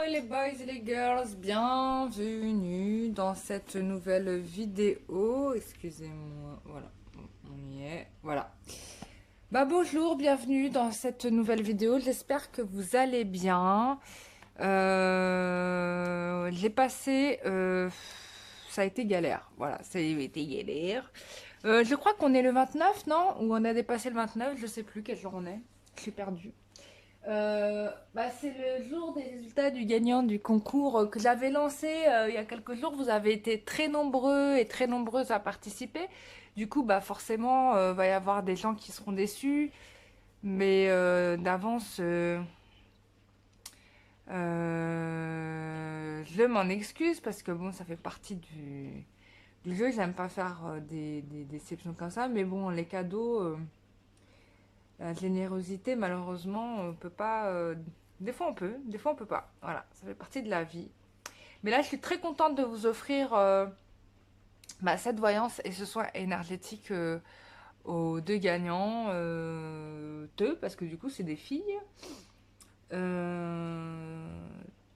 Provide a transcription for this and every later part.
Les boys et les girls, bienvenue dans cette nouvelle vidéo. Excusez-moi, voilà, on y est, voilà. Bah bonjour, bienvenue dans cette nouvelle vidéo. J'espère que vous allez bien. J'ai passé, ça a été galère. Voilà, ça a été galère. Je crois qu'on est le 29, non? Ou on a dépassé le 29, je sais plus quel jour on est. Je suis perdue. C'est le jour des résultats du gagnant du concours que j'avais lancé il y a quelques jours. Vous avez été très nombreux et très nombreuses à participer. Du coup, bah forcément, va y avoir des gens qui seront déçus. Mais d'avance, je m'en excuse parce que bon, ça fait partie du jeu. J'aime pas faire des déceptions comme ça. Mais bon, les cadeaux, la générosité, malheureusement, on peut pas. Des fois on peut, des fois on peut pas. Voilà, ça fait partie de la vie. Mais là, je suis très contente de vous offrir cette voyance et ce soin énergétique aux deux gagnants. Deux, parce que du coup, c'est des filles. Euh,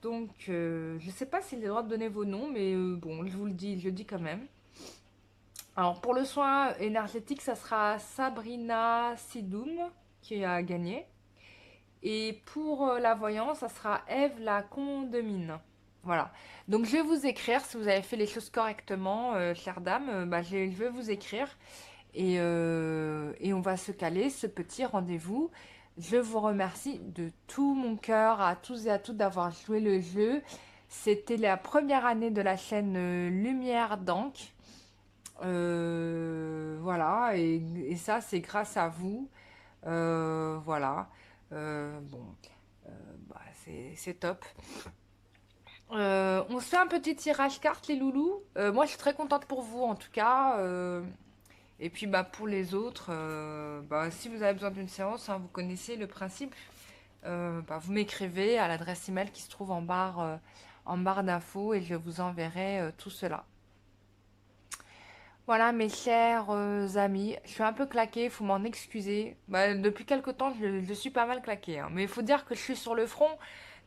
je sais pas si j'ai le droit de donner vos noms, mais bon, je vous le dis, je le dis quand même. Alors, pour le soin énergétique, ça sera Sabrina Sidoum qui a gagné. Et pour la voyance, ça sera Ève la Condemine. Voilà. Donc je vais vous écrire si vous avez fait les choses correctement, chère dame. Je vais vous écrire et on va se caler ce petit rendez-vous. Je vous remercie de tout mon cœur à tous et à toutes d'avoir joué le jeu. C'était la première année de la chaîne Lumière d'Ancre. Voilà, et ça c'est grâce à vous. Voilà. Bon, euh, c'est top. On se fait un petit tirage carte, les loulous. Moi, je suis très contente pour vous, en tout cas. Et puis, pour les autres, si vous avez besoin d'une séance, hein, vous connaissez le principe. Vous m'écrivez à l'adresse email qui se trouve en barre d'infos et je vous enverrai tout cela. Voilà, mes chers amis, je suis un peu claquée, il faut m'en excuser. Depuis quelque temps, je suis pas mal claquée, hein. Mais il faut dire que je suis sur le front.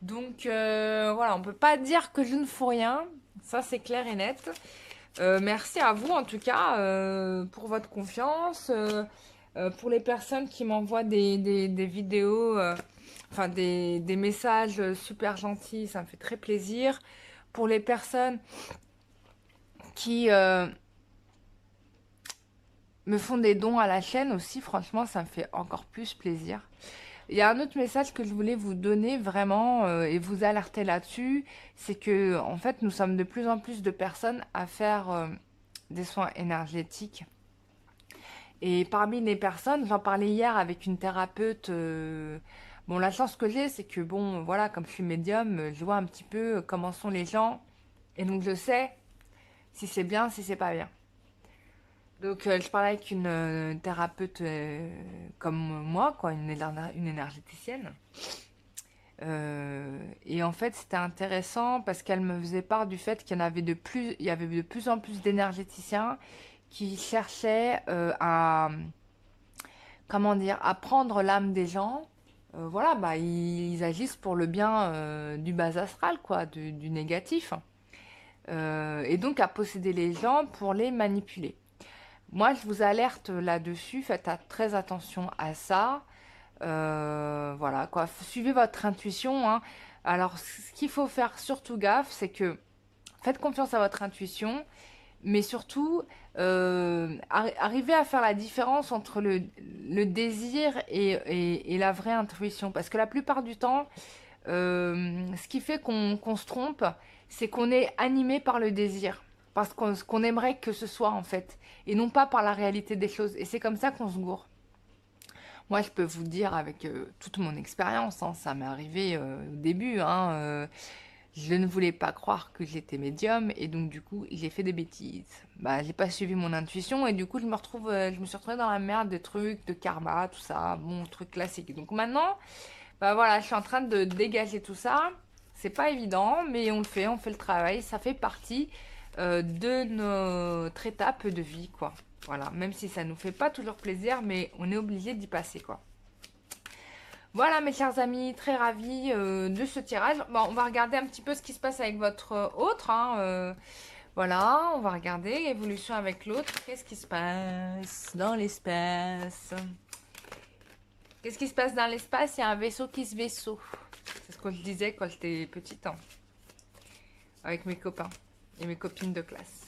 Donc voilà, on peut pas dire que je ne fous rien. Ça, c'est clair et net. Merci à vous, en tout cas, pour votre confiance. Pour les personnes qui m'envoient des vidéos, des messages super gentils, ça me fait très plaisir. Pour les personnes qui me font des dons à la chaîne aussi, franchement, ça me fait encore plus plaisir. Il y a un autre message que je voulais vous donner vraiment et vous alerter là-dessus, c'est que en fait, nous sommes de plus en plus de personnes à faire des soins énergétiques. Et parmi les personnes, j'en parlais hier avec une thérapeute. Bon, la chance que j'ai, c'est que bon, voilà, comme je suis médium, je vois un petit peu comment sont les gens, et donc je sais si c'est bien, si c'est pas bien. Donc, je parlais avec une thérapeute comme moi, quoi, une énergéticienne. Et en fait, c'était intéressant parce qu'elle me faisait part du fait il y avait de plus en plus d'énergéticiens qui cherchaient comment dire, à prendre l'âme des gens. Voilà, ils agissent pour le bien du bas astral, quoi, du négatif. Et donc à posséder les gens pour les manipuler. Moi, je vous alerte là-dessus, faites très attention à ça. Voilà, quoi. Suivez votre intuition, hein. Alors, ce qu'il faut faire surtout gaffe, c'est que faites confiance à votre intuition, mais surtout, arrivez à faire la différence entre le désir et la vraie intuition. Parce que la plupart du temps, ce qui fait qu'on se trompe, c'est qu'on est animé par le désir. Parce qu'on aimerait que ce soit, en fait. Et non pas par la réalité des choses. Et c'est comme ça qu'on se gourre. Moi, je peux vous dire avec toute mon expérience, hein, ça m'est arrivé au début, hein, je ne voulais pas croire que j'étais médium et donc du coup, j'ai fait des bêtises. J'ai pas suivi mon intuition et du coup, je me suis retrouvée dans la merde de trucs, de karma, tout ça, bon, truc classique. Donc maintenant, voilà, je suis en train de dégager tout ça. C'est pas évident, mais on fait le travail, ça fait partie de notre étape de vie, quoi. Voilà, même si ça nous fait pas toujours plaisir, mais on est obligé d'y passer, quoi. Voilà mes chers amis, très ravis de ce tirage. Bon, on va regarder un petit peu ce qui se passe avec votre autre, hein, voilà, on va regarder l'évolution avec l'autre. Qu'est-ce qui se passe dans l'espace? Qu'est-ce qui se passe dans l'espace? Il y a un vaisseau qui se vaisseau. C'est ce qu'on se disait quand j'étais petite, hein, avec mes copains et mes copines de classe.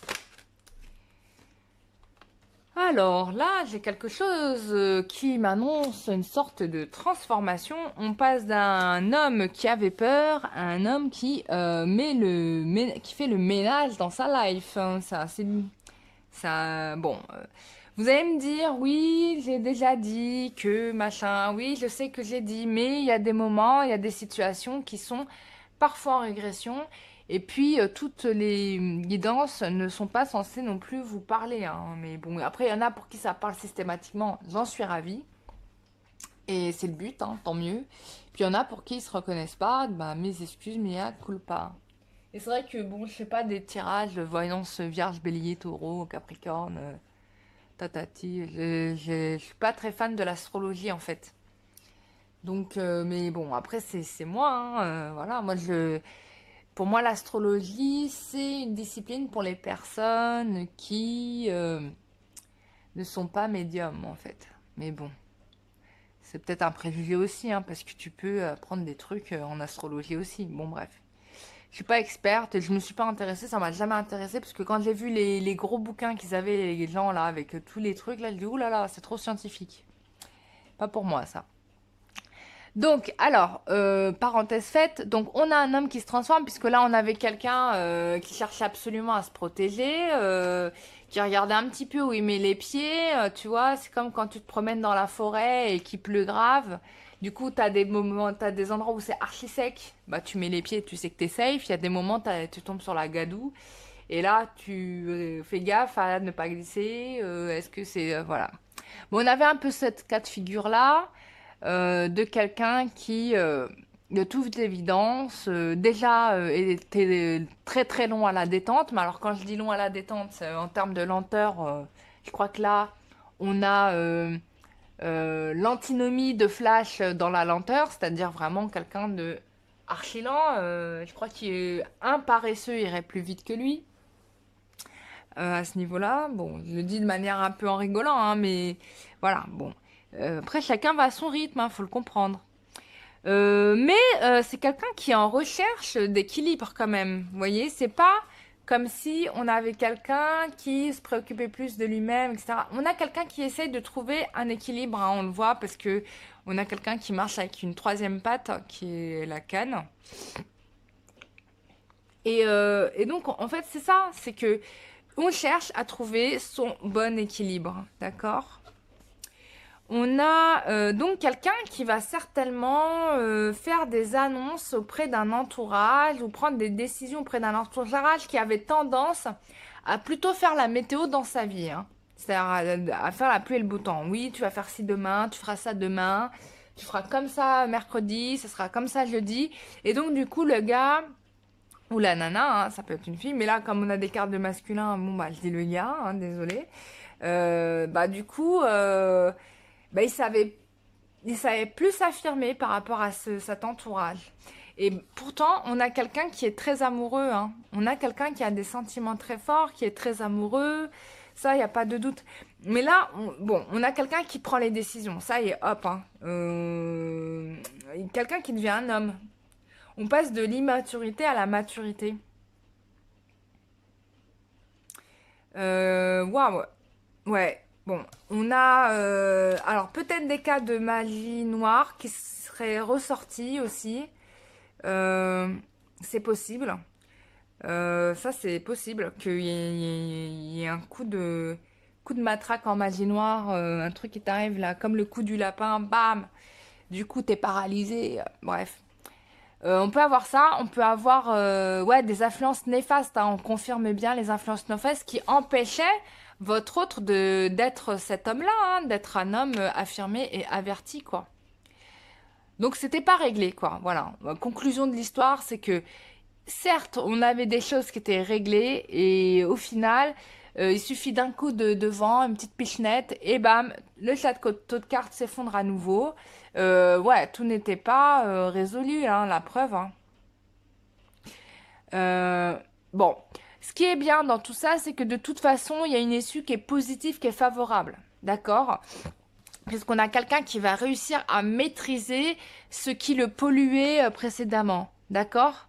Alors là, j'ai quelque chose qui m'annonce une sorte de transformation. On passe d'un homme qui avait peur à un homme qui, qui fait le ménage dans sa life, hein. Ça, c'est... Ça, bon, vous allez me dire, oui, j'ai déjà dit que machin, oui, je sais que j'ai dit, mais il y a des moments, il y a des situations qui sont parfois en régression. Et puis, toutes les guidances ne sont pas censées non plus vous parler, hein. Mais bon, après, il y en a pour qui ça parle systématiquement, j'en suis ravie. Et c'est le but, hein, tant mieux. Puis il y en a pour qui ils se reconnaissent pas, bah, mes excuses, mea culpa. Et c'est vrai que, bon, je fais pas des tirages de voyance vierge, bélier, taureau, capricorne, tatati. Je suis pas très fan de l'astrologie, en fait. Donc, mais bon, après, c'est moi, hein, voilà, pour moi, l'astrologie, c'est une discipline pour les personnes qui ne sont pas médiums, en fait. Mais bon, c'est peut-être un préjugé aussi, hein, parce que tu peux apprendre des trucs en astrologie aussi. Bon, bref. Je suis pas experte et je me suis pas intéressée, ça m'a jamais intéressée, parce que quand j'ai vu les gros bouquins qu'ils avaient, les gens là, avec tous les trucs, là, je dis, oulala, c'est trop scientifique. Pas pour moi, ça. Donc, alors, parenthèse faite, donc on a un homme qui se transforme, puisque là on avait quelqu'un qui cherchait absolument à se protéger, qui regardait un petit peu où il met les pieds, tu vois, c'est comme quand tu te promènes dans la forêt et qu'il pleut grave. Du coup, t'as des moments, t'as des endroits où c'est archi sec, bah tu mets les pieds, tu sais que t'es safe. Il y a des moments, tu tombes sur la gadoue, et là tu fais gaffe à ne pas glisser. Est-ce que c'est voilà. Bon, on avait un peu cette cas de figure là de quelqu'un qui, de toute évidence, déjà était très très long à la détente. Mais alors quand je dis long à la détente, en termes de lenteur, je crois que là, on a l'antinomie de Flash dans la lenteur, c'est-à-dire vraiment quelqu'un de archi lent. Je crois qu'un paresseux irait plus vite que lui. À ce niveau-là, bon, je le dis de manière un peu en rigolant, hein, mais voilà, bon. Après, chacun va à son rythme, hein, faut le comprendre. Mais c'est quelqu'un qui est en recherche d'équilibre quand même. Vous voyez, c'est pas comme si on avait quelqu'un qui se préoccupait plus de lui-même, etc. On a quelqu'un qui essaye de trouver un équilibre, hein, on le voit parce que on a quelqu'un qui marche avec une troisième patte, qui est la canne. Et donc, en fait, c'est ça, c'est que on cherche à trouver son bon équilibre, d'accord? On a donc quelqu'un qui va certainement faire des annonces auprès d'un entourage ou prendre des décisions auprès d'un entourage qui avait tendance à plutôt faire la météo dans sa vie, hein. C'est-à-dire à faire la pluie et le beau temps. Oui, tu vas faire ci demain, tu feras ça demain, tu feras comme ça mercredi, ce sera comme ça jeudi. Et donc du coup, le gars ou la nana, hein, ça peut être une fille, mais là, comme on a des cartes de masculin, bon bah je dis le gars, hein, désolé. Bah du coup, bah, il savait plus s'affirmer par rapport à cet entourage. Et pourtant, on a quelqu'un qui est très amoureux, hein. On a quelqu'un qui a des sentiments très forts, qui est très amoureux. Ça, il n'y a pas de doute. Mais là, bon, on a quelqu'un qui prend les décisions. Ça y est, hop, hein. Quelqu'un qui devient un homme. On passe de l'immaturité à la maturité. Waouh. Ouais. Bon, on a alors peut-être des cas de magie noire qui seraient ressortis aussi. Euh, c'est possible. Ça, c'est possible qu'il y ait un coup de matraque en magie noire, un truc qui t'arrive là, comme le coup du lapin, bam! Du coup, t'es paralysé. Bref. On peut avoir ça, on peut avoir ouais, des influences néfastes, hein. On confirme bien les influences néfastes qui empêchaient votre autre d'être cet homme-là, hein, d'être un homme affirmé et averti, quoi. Donc c'était pas réglé, quoi. Voilà. Conclusion de l'histoire, c'est que certes, on avait des choses qui étaient réglées et au final, Il suffit d'un coup de vent, une petite pichenette, et bam, le château de cartes s'effondre à nouveau. Ouais, tout n'était pas résolu, hein, la preuve. Hein. Euh, bon, ce qui est bien dans tout ça, c'est que de toute façon, il y a une issue qui est positive, qui est favorable. D'accord? Puisqu'on a quelqu'un qui va réussir à maîtriser ce qui le polluait précédemment. D'accord?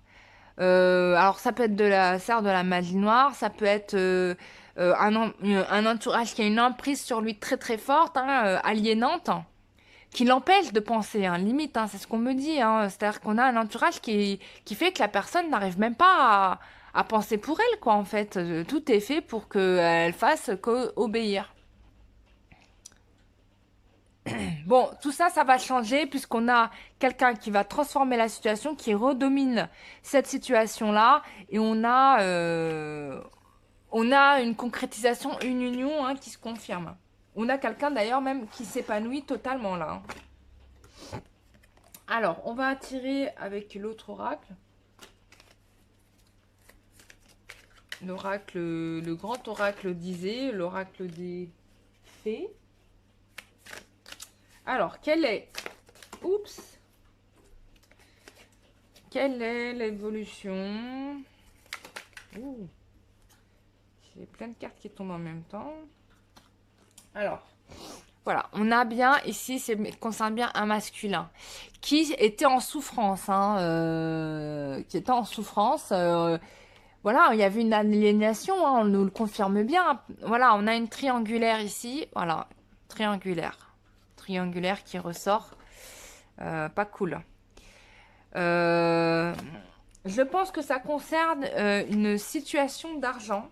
Alors ça peut être certes de la magie noire, ça peut être un entourage qui a une emprise sur lui très très forte, hein, aliénante, qui l'empêche de penser, hein, limite, hein, c'est ce qu'on me dit. Hein, c'est-à-dire qu'on a un entourage qui fait que la personne n'arrive même pas à penser pour elle, quoi, en fait. Tout est fait pour qu'elle fasse qu'obéir. Bon, tout ça, ça va changer puisqu'on a quelqu'un qui va transformer la situation, qui redomine cette situation-là, et on a une concrétisation, une union hein, qui se confirme. On a quelqu'un d'ailleurs même qui s'épanouit totalement là. Alors, on va tirer avec l'autre oracle. L'oracle, le grand oracle d'Isée, l'oracle des fées. Alors, oups, quelle est l'évolution? Ouh, j'ai plein de cartes qui tombent en même temps. Alors, voilà, on a bien ici, c'est concerne bien un masculin qui était en souffrance, hein, qui était en souffrance. Voilà, il y avait une aliénation, hein, on nous le confirme bien. Voilà, on a une triangulaire ici, voilà, triangulaire qui ressort, pas cool. Je pense que ça concerne une situation d'argent.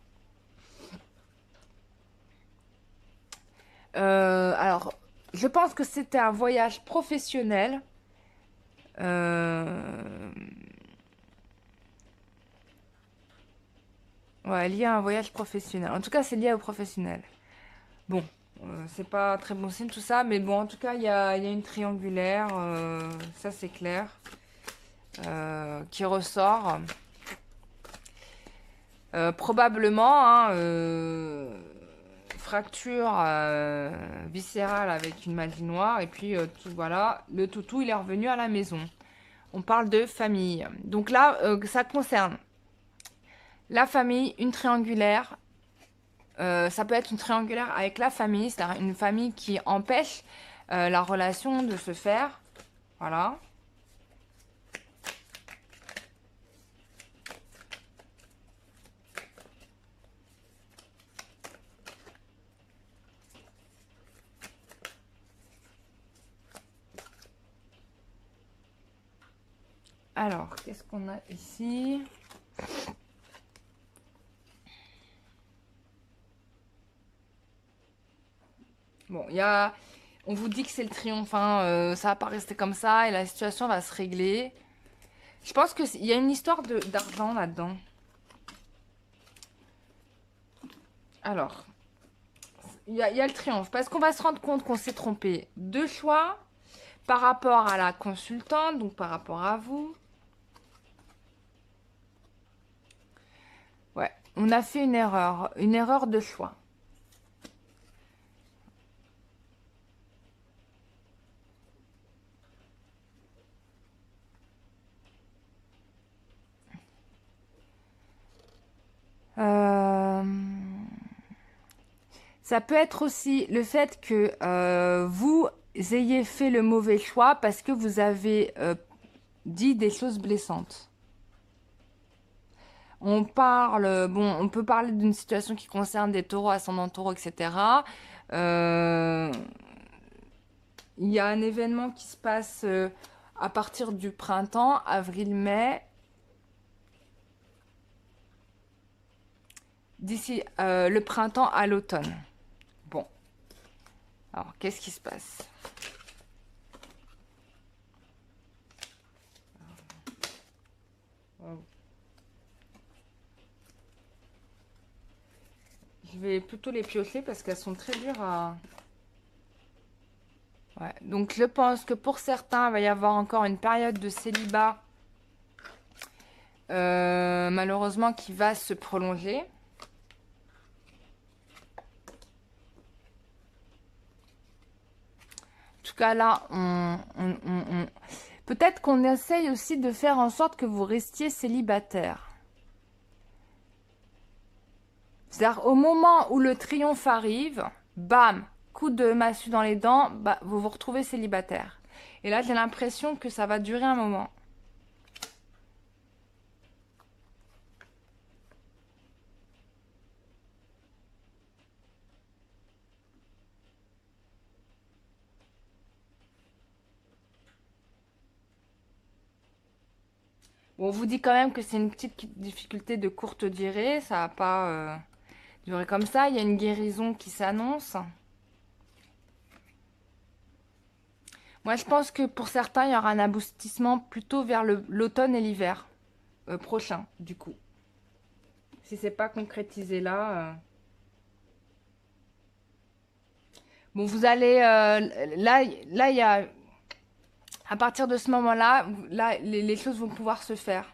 Alors, je pense que c'était un voyage professionnel. Ouais, lié à un voyage professionnel. En tout cas, c'est lié au professionnel. Bon, c'est pas très bon signe tout ça, mais bon, en tout cas, il y a une triangulaire, ça c'est clair, qui ressort. Probablement, hein, fracture viscérale avec une magie noire, et puis tout, voilà, le toutou, il est revenu à la maison. On parle de famille. Donc là, ça concerne la famille, une triangulaire. Ça peut être une triangulaire avec la famille, c'est-à-dire une famille qui empêche la relation de se faire. Voilà. Alors, qu'est-ce qu'on a ici? Bon, on vous dit que c'est le triomphe, hein, ça va pas rester comme ça et la situation va se régler. Je pense qu'il y a une histoire d'argent là-dedans. Alors, il y a le triomphe parce qu'on va se rendre compte qu'on s'est trompé de choix par rapport à la consultante, donc par rapport à vous. Ouais, on a fait une erreur de choix. Ça peut être aussi le fait que vous ayez fait le mauvais choix parce que vous avez dit des choses blessantes. On peut parler d'une situation qui concerne des taureaux, ascendants taureaux, etc. Il y a un événement qui se passe à partir du printemps, avril-mai. D'ici le printemps à l'automne. Bon. Alors, qu'est-ce qui se passe? Je vais plutôt les piocher parce qu'elles sont très dures à... Ouais. Donc, je pense que pour certains, il va y avoir encore une période de célibat, malheureusement, qui va se prolonger. tout cas là, peut-être qu'on essaye aussi de faire en sorte que vous restiez célibataire. C'est-à-dire au moment où le triomphe arrive, bam, coup de massue dans les dents, bah, vous vous retrouvez célibataire. Et là, j'ai l'impression que ça va durer un moment. Bon, on vous dit quand même que c'est une petite difficulté de courte durée, ça va pas durer comme ça. Il y a une guérison qui s'annonce. Moi, je pense que pour certains, il y aura un aboutissement plutôt vers l'automne et l'hiver prochain, du coup. Si c'est pas concrétisé là. Bon, vous allez... là, il y a... À partir de ce moment-là, là, les choses vont pouvoir se faire.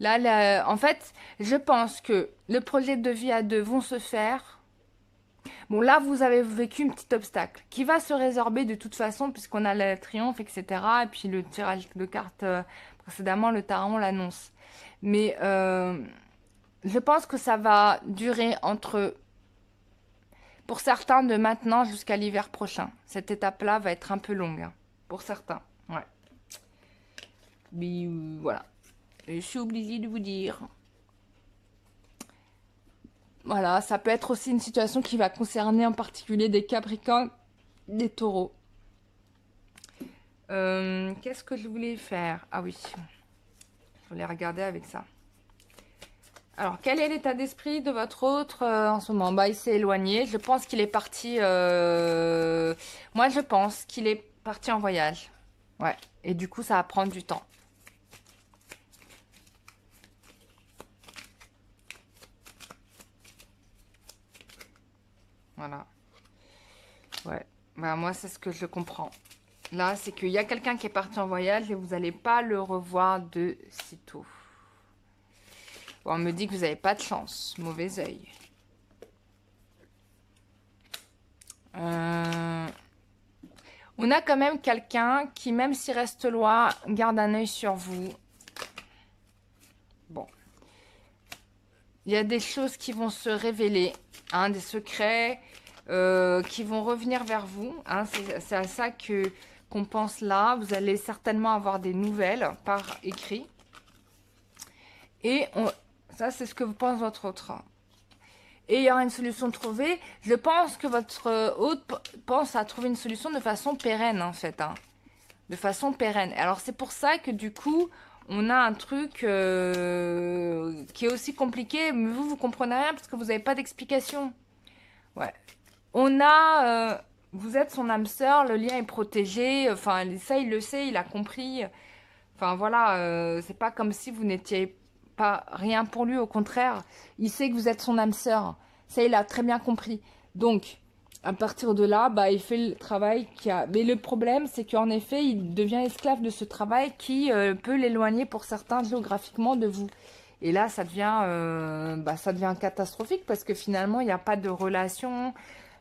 Là, en fait, je pense que le projet de vie à deux vont se faire. Bon, là, vous avez vécu un petit obstacle qui va se résorber de toute façon puisqu'on a le triomphe, etc. Et puis le tirage de cartes précédemment, le tarot l'annonce. Mais je pense que ça va durer entre, pour certains, de maintenant jusqu'à l'hiver prochain. Cette étape-là va être un peu longue, hein, pour certains. Ouais. Mais voilà. Je suis obligée de vous dire. Voilà, ça peut être aussi une situation qui va concerner en particulier des Capricornes, des Taureaux. Qu'est-ce que je voulais faire? Ah oui, je voulais regarder avec ça. Alors, quel est l'état d'esprit de votre autre en ce moment? Bah, il s'est éloigné. Je pense qu'il est parti... Moi, je pense qu'il est parti en voyage. Ouais. Et du coup, ça va prendre du temps. Voilà. Ouais. Bah, moi, c'est ce que je comprends. Là, c'est qu'il y a quelqu'un qui est parti en voyage et vous n'allez pas le revoir de sitôt. Bon, on me dit que vous n'avez pas de chance. Mauvais œil. On a quand même quelqu'un qui, même s'il reste loin, garde un œil sur vous. Bon. Il y a des choses qui vont se révéler, hein, des secrets qui vont revenir vers vous. Hein, c'est à ça qu'on pense là. Vous allez certainement avoir des nouvelles par écrit. Et ça, c'est ce que vous pense votre autre. Et il y aura une solution trouvée. Je pense que votre hôte pense à trouver une solution de façon pérenne, en fait. Hein. De façon pérenne. Alors, c'est pour ça que, du coup, on a un truc qui est aussi compliqué. Mais vous comprenez rien parce que vous n'avez pas d'explication. Ouais. On a... vous êtes son âme sœur, le lien est protégé. Enfin, ça, il le sait, il a compris. Enfin, voilà, c'est pas comme si vous n'étiez pas rien pour lui, au contraire. Il sait que vous êtes son âme sœur. Ça, il a très bien compris. Donc, à partir de là, bah, il fait le travail qu'il a. Mais le problème, c'est qu'en effet, il devient esclave de ce travail qui peut l'éloigner pour certains géographiquement de vous. Et là, ça devient catastrophique parce que finalement, il n'y a pas de relation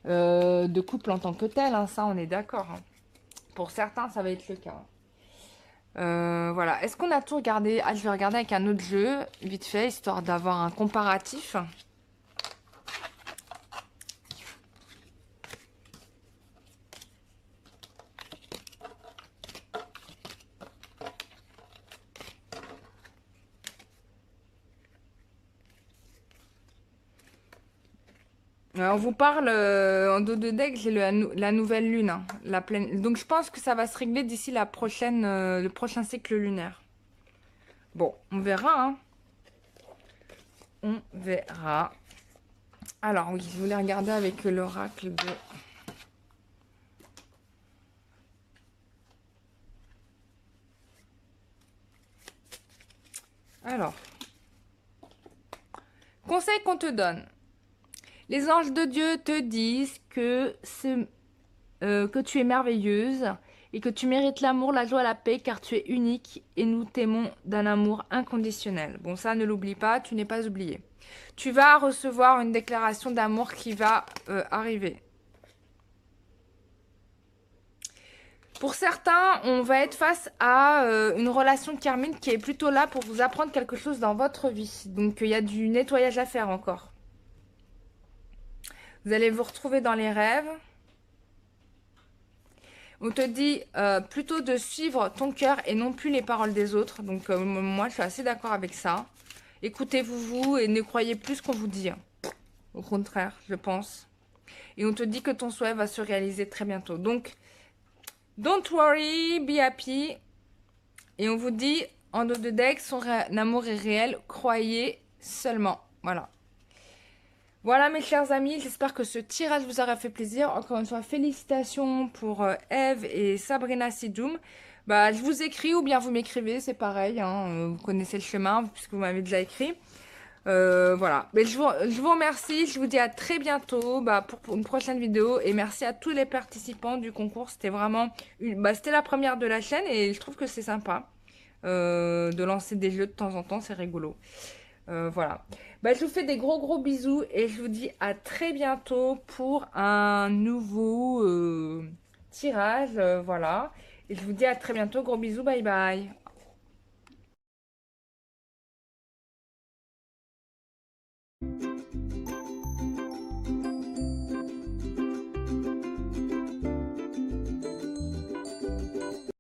de couple en tant que tel. Hein, ça, on est d'accord. Hein. Pour certains, ça va être le cas. Voilà. Est-ce qu'on a tout regardé? Ah, je vais regarder avec un autre jeu, vite fait, histoire d'avoir un comparatif. On vous parle en dos de deck, j'ai la nouvelle lune, hein, la pleine. Donc je pense que ça va se régler d'ici le prochain cycle lunaire. Bon, on verra. Hein. On verra. Alors oui, je voulais regarder avec l'oracle de... Alors, conseil qu'on te donne. Les anges de Dieu te disent que tu es merveilleuse et que tu mérites l'amour, la joie, la paix, car tu es unique et nous t'aimons d'un amour inconditionnel. Bon, ça, ne l'oublie pas, tu n'es pas oublié. Tu vas recevoir une déclaration d'amour qui va arriver. Pour certains, on va être face à une relation karmique qui est plutôt là pour vous apprendre quelque chose dans votre vie. Donc, il y a du nettoyage à faire encore. Vous allez vous retrouver dans les rêves. On te dit plutôt de suivre ton cœur et non plus les paroles des autres. Donc, moi, je suis assez d'accord avec ça. Écoutez-vous et ne croyez plus ce qu'on vous dit. Au contraire, je pense. Et on te dit que ton souhait va se réaliser très bientôt. Donc, don't worry, be happy. Et on vous dit, en dos de deck, son amour est réel. Croyez seulement. Voilà. Voilà mes chers amis, j'espère que ce tirage vous aura fait plaisir. Encore une fois, félicitations pour Eve et Sabrina Sidoum. Bah, je vous écris ou bien vous m'écrivez, c'est pareil, hein, vous connaissez le chemin puisque vous m'avez déjà écrit. Voilà, mais je vous remercie, je vous dis à très bientôt pour une prochaine vidéo et merci à tous les participants du concours. C'était vraiment c'était la première de la chaîne et je trouve que c'est sympa de lancer des jeux de temps en temps, c'est rigolo. Voilà. Je vous fais des gros bisous et je vous dis à très bientôt pour un nouveau tirage. Voilà. Et je vous dis à très bientôt. Gros bisous. Bye bye.